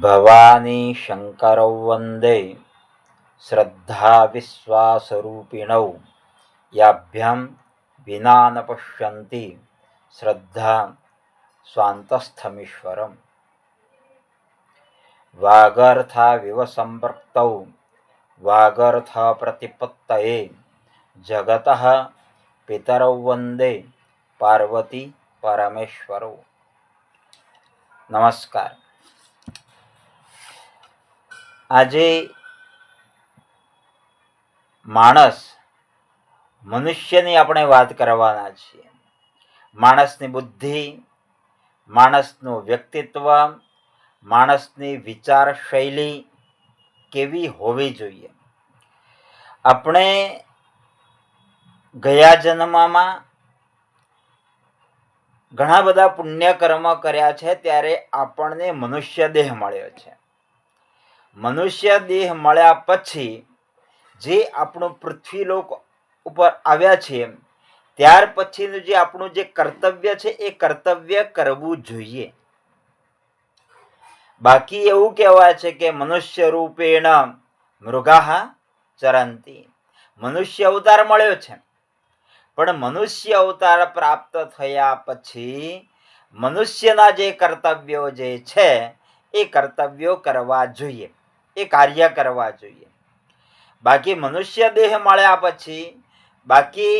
ભવાની શંકરૌ વંદે શ્રદ્ધા વિશ્વાસરૂપિણૌ યાભ્યામ વિના ન પશ્યન્તિ શ્રદ્ધા સ્વાંતસ્થમીશ્વરમ. વાગર્થાવિવ સંપૃક્તૌ વાગર્થ પ્રતિપત્તયે જગતઃ પિતરૌ વંદે પાર્વતી પરમેશ્વરૌ. નમસ્કાર. આજે મનુષ્યની આપણે વાત કરવાના છીએ. માણસની બુદ્ધિ, માણસનું વ્યક્તિત્વ, માણસની વિચાર શૈલી કેવી હોવી જોઈએ. આપણે ગયા જન્મમાં ઘણા બધા પુણ્ય કર્મ કર્યા છે, ત્યારે આપણને મનુષ્ય દેહ મળ્યો છે. મનુષ્ય દેહ મળ્યા પછી જે આપણું પૃથ્વીલોક ઉપર આવ્યા છે, ત્યાર પછીનું જે આપણું જે કર્તવ્ય છે એ કર્તવ્ય કરવું જોઈએ. બાકી એવું કહેવાય છે કે મનુષ્ય રૂપેણ મૃગા ચરંતી. મનુષ્ય અવતાર મળ્યો છે, પણ મનુષ્ય અવતાર પ્રાપ્ત થયા પછી મનુષ્યના જે કર્તવ્યો જે છે એ કર્તવ્યો કરવા જોઈએ, એ કાર્ય કરવા જોઈએ. બાકી મનુષ્ય દેહ મળ્યા પછી બાકી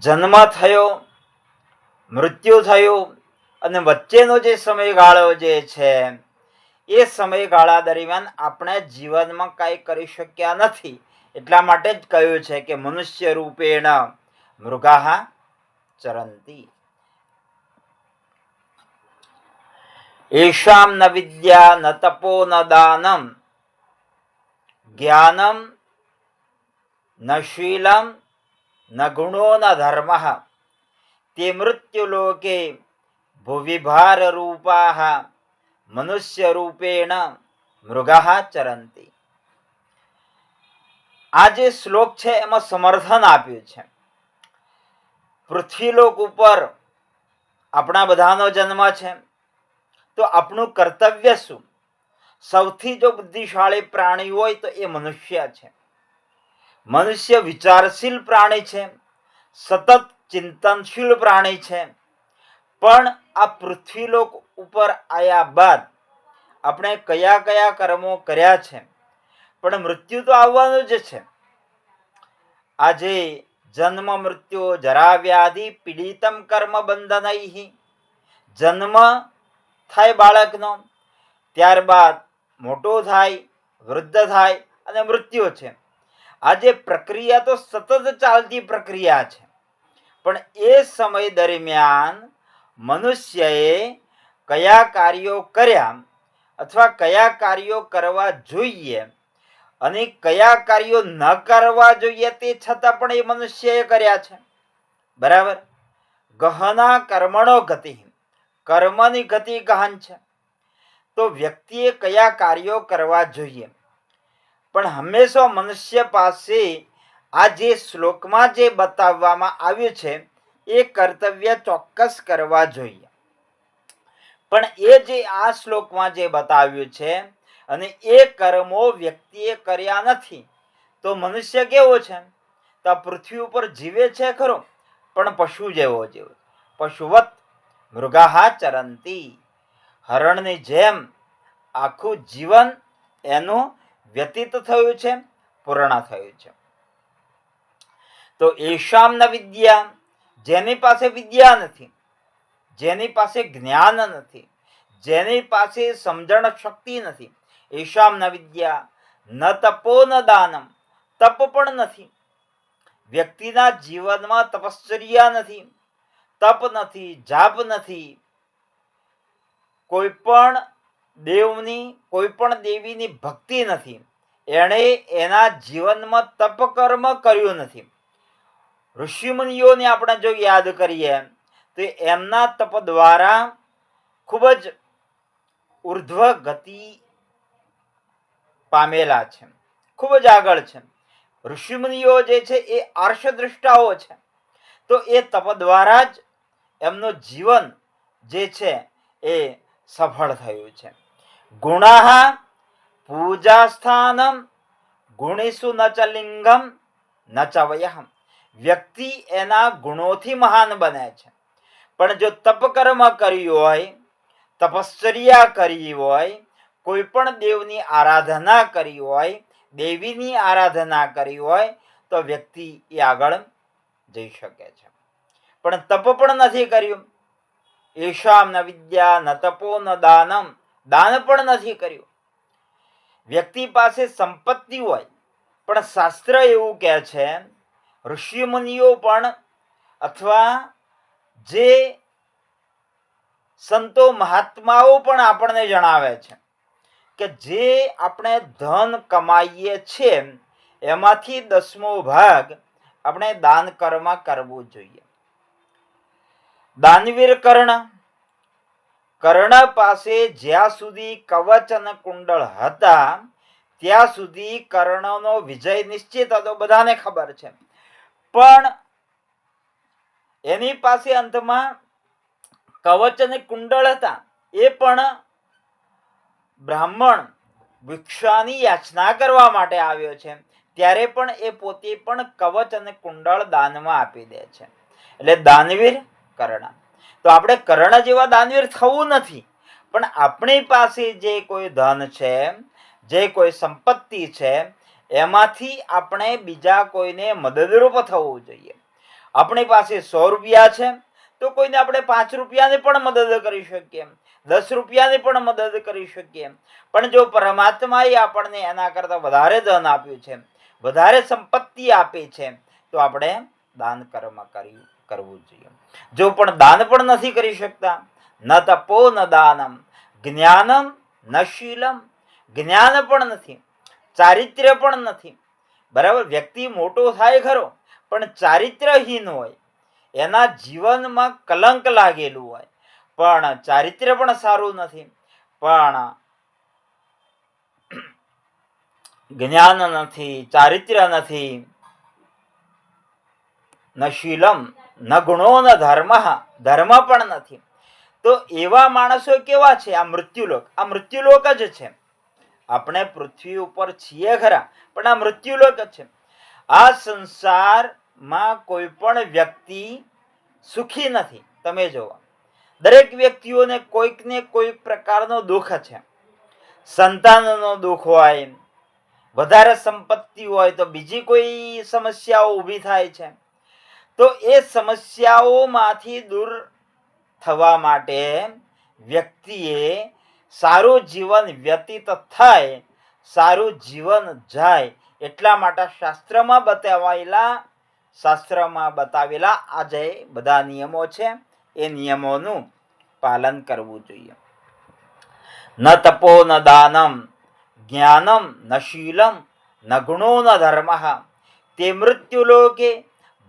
જન્મ થયો, મૃત્યુ થયું અને વચ્ચેનો જે સમયગાળો જે છે એ સમયગાળા દરમિયાન આપણે જીવનમાં કાંઈ કરી શક્યા નથી. એટલા માટે જ કહ્યું છે કે મનુષ્ય રૂપેણ મૃગા ચરંતી. એષામ ન વિદ્યા ન તપો ન દાનમ જ્ઞાનમ ન શીલમ ન ગુણો ન ધર્મ તે મૃત્યુલોકે ભુવિભાર રૂપા મનુષ્ય રૂપેણ મૃગા ચરંતી. આ જે શ્લોક છે એમાં સમર્થન આપ્યું છે. પૃથ્વીલોક ઉપર આપણા બધાનો જન્મ છે, તો આપણું કર્તવ્ય શું? સૌથી જો બુદ્ધિશાળી પ્રાણી હોય તો એ મનુષ્ય છે. મનુષ્ય વિચારશીલ પ્રાણી છે, સતત ચિંતનશીલ પ્રાણી છે. પણ આ પૃથ્વીલોક ઉપર આવ્યા બાદ આપણે કયા કયા કર્મો કર્યા છે, પણ મૃત્યુ તો આવવાનું જ છે. આજે જન્મ મૃત્યુ જરા વ્યાધિ પીડિતમ કર્મ બંધનૈ. જન્મ થાય બાળકનો, ત્યારબાદ મોટો થાય, વૃદ્ધ થાય અને મૃત્યુ છે. આ જે પ્રક્રિયા તો સતત ચાલતી પ્રક્રિયા છે, પણ એ સમય દરમિયાન મનુષ્યએ કયા કાર્યો કર્યા અથવા કયા કાર્યો કરવા જોઈએ અને કયા કાર્યો ન કરવા જોઈએ તે છતાં પણ એ મનુષ્યએ કર્યા છે. બરાબર. ગહના કર્મણો ગતિ, કર્મની ગતિ ગહન છે. તો વ્યક્તિએ કયા કાર્યો કરવા જોઈએ, પણ હંમેશા મનુષ્ય પાસે આ જે શ્લોકમાં જે બતાવવામાં આવ્યું છે એ કર્તવ્ય ચોક્કસ કરવા જોઈએ. પણ એ જે આ શ્લોકમાં જે બતાવ્યું છે અને એ કર્મો વ્યક્તિએ કર્યા નથી, તો મનુષ્ય કેવો છે? તો પૃથ્વી ઉપર જીવે છે ખરો, પણ પશુ જેવો જેવો, પશુવત મૃગા ચરંતી. હરણની જેમ આખું જીવન એનું વ્યતીત થયું છે, પૂર્ણ થયું છે. તો એશામ ન વિદ્યા, જેની પાસે વિદ્યા નથી, જેની પાસે જ્ઞાન નથી, જેની પાસે સમજણ શક્તિ નથી, એશામ ન વિદ્યા ન તપો ન દાનમ, તપ પણ નથી. વ્યક્તિના જીવનમાં તપશ્ચર્યા નથી, તપ નથી, જાપ નથી, કોઈ પણ દેવની કોઈ પણ દેવીની ભક્તિ નથી, એણે એના જીવનમાં તપ કર્મ કર્યું નથી. ઋષિમુનિઓને આપણે જો યાદ કરીએ તો એમના તપ દ્વારા ખૂબ જ ઉર્ધ્વ ગતિ પામેલા છે, ખૂબ જ આગળ છે. ઋષિમુનિઓ જે છે એ આર્ષદ્રષ્ટાઓ છે, તો એ તપ દ્વારા જ એમનું જીવન જે છે એ સફળ થયું છે. ગુણાહ પૂજા સ્થાનમ ગુણેશુ ન ચ લિંગમ ન ચ વયઃ. વ્યક્તિ એના ગુણોથી મહાન બને છે. પણ જો તપકર્મ કર્યું હોય, તપશ્ચર્યા કરી હોય, કોઈ પણ દેવની આરાધના કરી હોય, દેવીની આરાધના કરી હોય, તો વ્યક્તિ એ આગળ જઈ શકે છે. પણ તપ પણ નથી કર્યું, એશામ ન વિદ્યા ન તપો ન દાનમ, દાન પણ નથી કર્યું. વ્યક્તિ પાસે સંપત્તિ હોય, પણ શાસ્ત્ર એવું કહે છે, ઋષિમુનિઓ પણ અથવા જે સંતો મહાત્માઓ પણ આપણને જણાવે છે કે જે આપણે ધન કમાઈએ છીએ એમાંથી 10મો ભાગ આપણે દાન કર્મ કરવું જોઈએ. દાનવીર કર્ણ પાસે જ્યાં સુધી કવચ અને કુંડળ હતા ત્યાં સુધી કર્ણનો વિજય નિશ્ચિત હતો, બધાને ખબર છે. પણ એની પાસે અંતમાં કવચ અને કુંડળ હતા, એ પણ બ્રાહ્મણ ભિક્ષાની યાચના કરવા માટે આવ્યો છે ત્યારે પણ એ પોતે પણ કવચ અને કુંડળ દાનમાં આપી દે છે. એટલે દાનવીર કર્ણ. તો આપણે કર્ણ જેવા દાનવીર થવું નથી, પણ આપણી પાસે જે કોઈ ધન છે, જે કોઈ સંપત્તિ છે, એમાંથી આપણે બીજા કોઈને મદદરૂપ થવું જોઈએ. આપણી પાસે 100 રૂપિયા છે તો કોઈને આપણે 5 રૂપિયાની પણ મદદ કરી શકીએ, 10 રૂપિયાની પણ મદદ કરી શકીએ. પણ જો પરમાત્માએ આપણને એના કરતાં વધારે ધન આપ્યું છે, વધારે સંપત્તિ આપી છે, તો આપણે દાન કર્મ કરવું જોઈએ. જો પણ દાન પણ નથી કરી શકતા, ન તપો ન દાનમ જ્ઞાનમ ન શીલમ, જ્ઞાન પણ નથી, ચારિત્ર્ય પણ નથી. બરાબર, વ્યક્તિ મોટો થાય ખરો, પણ ચારિત્ર્યહીન હોય, એના જીવનમાં કલંક લાગેલું હોય, પણ ચારિત્ર્ય પણ સારું નથી, પણ જ્ઞાન નથી, ચારિત્ર્ય નથી, ન શીલમ ન ગુણો ન ધર્મ, ધર્મ પણ નથી. તો એવા માણસો કેવા છે? આ મૃત્યુલોક, આ મૃત્યુલોક જ છે. આપણે પૃથ્વી ઉપર છીએ ખરા, પણ આ મૃત્યુલોક જ છે. આ સંસારમાં કોઈ પણ વ્યક્તિ સુખી નથી. તમે જુઓ, દરેક વ્યક્તિઓને કોઈક ને કોઈક પ્રકારનો દુઃખ છે. સંતાનનો દુઃખ હોય, વધારે સંપત્તિ હોય તો બીજી કોઈ સમસ્યાઓ ઊભી થાય છે. તો એ સમસ્યાઓમાંથી દૂર થવા માટે વ્યક્તિએ સારું જીવન વ્યતીત થાય, સારું જીવન જાય, એટલા માટે શાસ્ત્રમાં બતાવેલા આ જે બધા નિયમો છે એ નિયમોનું પાલન કરવું જોઈએ. ન તપો ન દાનમ જ્ઞાનમ ન શીલમ ન ગુણો ન ધર્મ તે મૃત્યુલોકે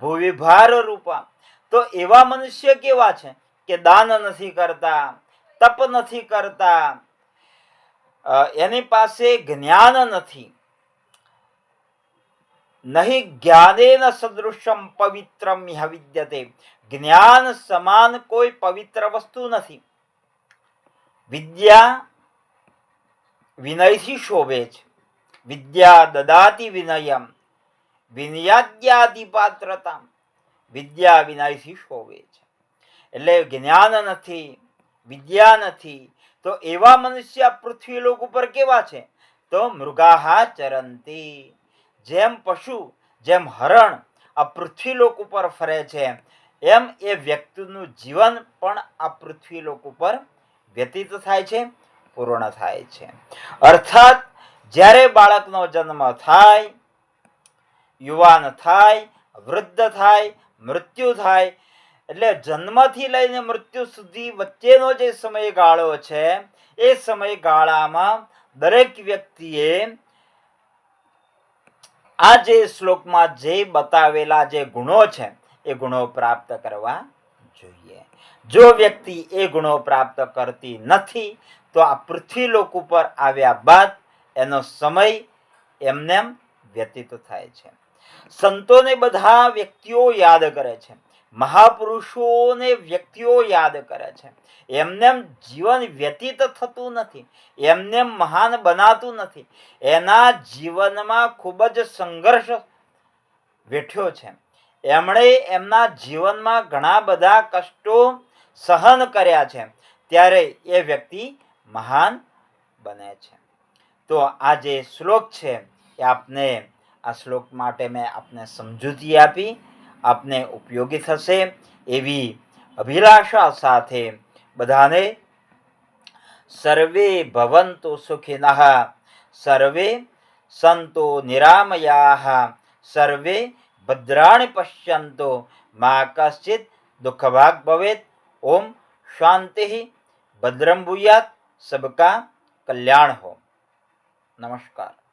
ભૂવિભાર રૂપા. તો એવા મનુષ્ય કેવા છે કે દાન નથી કરતા, તપ નથી કરતા, એની પાસે જ્ઞાન નથી. નહીં જ્ઞાનેન સદૃશમ પવિત્રમ ઇહ વિદ્યતે, જ્ઞાન સમાન કોઈ પવિત્ર વસ્તુ નથી. વિદ્યા વિનયથી શોભે છે. વિદ્યા દદાતિ વિનયમ વિનયાદ્યાતિ પાત્રતા. વિદ્યા વિનયથી શોભે છે. એટલે જ્ઞાન નથી, વિદ્યા નથી, તો એવા મનુષ્ય પૃથ્વી લોક ઉપર કેવા છે? તો મૃગાહા ચરંતી, જેમ પશુ, જેમ હરણ આ પૃથ્વી લોક ઉપર ફરે છે, એમ એ વ્યક્તિનું જીવન પણ આ પૃથ્વી લોક ઉપર વ્યતીત થાય છે, પૂર્ણ થાય છે. અર્થાત જ્યારે બાળકનો જન્મ થાય, યુવાન થાય, વૃદ્ધ થાય, મૃત્યુ થાય, એટલે જન્મથી લઈને મૃત્યુ સુધી વચ્ચેનો જે સમયગાળો છે એ સમયગાળામાં દરેક વ્યક્તિએ આ જે શ્લોકમાં જે બતાવેલા જે ગુણો છે એ ગુણો પ્રાપ્ત કરવા જોઈએ. જો વ્યક્તિ એ ગુણો પ્રાપ્ત કરતી નથી તો આ પૃથ્વી લોક ઉપર આવ્યા બાદ એનો સમય એમનેમ વ્યતીત થાય છે. સંતોને બધા વ્યક્તિઓ યાદ કરે છે. મહાપુરુષોને વ્યક્તિઓ યાદ કરે છે. એમનેમ જીવન વ્યતીત થતું નથી, એમનેમ મહાન બનાતું નથી. એના જીવનમાં ખૂબ જ સંઘર્ષ વેઠ્યો છે. એમણે એમના જીવનમાં ઘણા બધા કષ્ટો સહન કર્યા છે, ત્યારે એ વ્યક્તિ મહાન બને છે. તો આ જે શ્લોક છે એ આપને આ શ્લોક માટે મેં આપને સમજૂતી આપી, આપને ઉપયોગી થશે એવી અભિલાષા સાથે બધાને સર્વે ભવન્તુ સુખિનઃ, સર્વે સંતો નિરામયાઃ, સર્વે ભદ્રાણિ પશ્યન્તુ, મા કશ્ચિત દુઃખભાગ ભવેત. ઓમ શાંતિ. ભદ્રમ ભૂયાત. સબકા કલ્યાણ હો. નમસ્કાર.